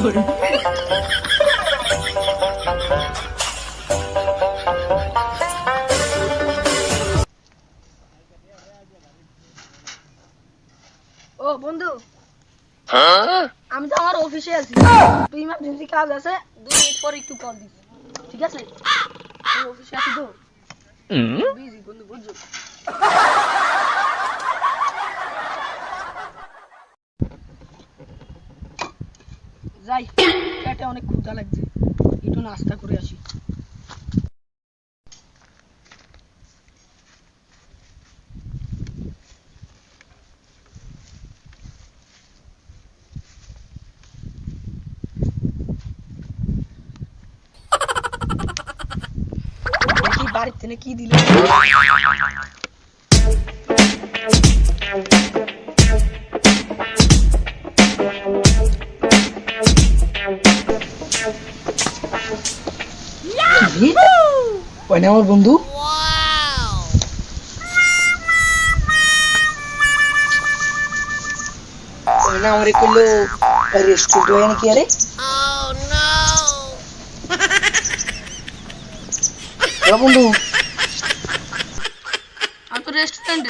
ও বন্ধু, আমি তো আমার অফিসে আছি, তুই ইমার্জেন্সি কাজ আছে, 2 মিনিট পরে একটু কল দিস, ঠিক আছে? আমি অফিসে আছি তো, বিজি বন্ধু, বুঝছো? যাই, পেটে অনেক ক্ষুধা লাগছে, একটু নাস্তা করে আসি। দেখি বাড়ির থেকে কি দিল। আমার বন্ধু আমার করলো রেস্টুরেন্ট নাকি? আরে বন্ধু, আমি তো রেস্টুরেন্টে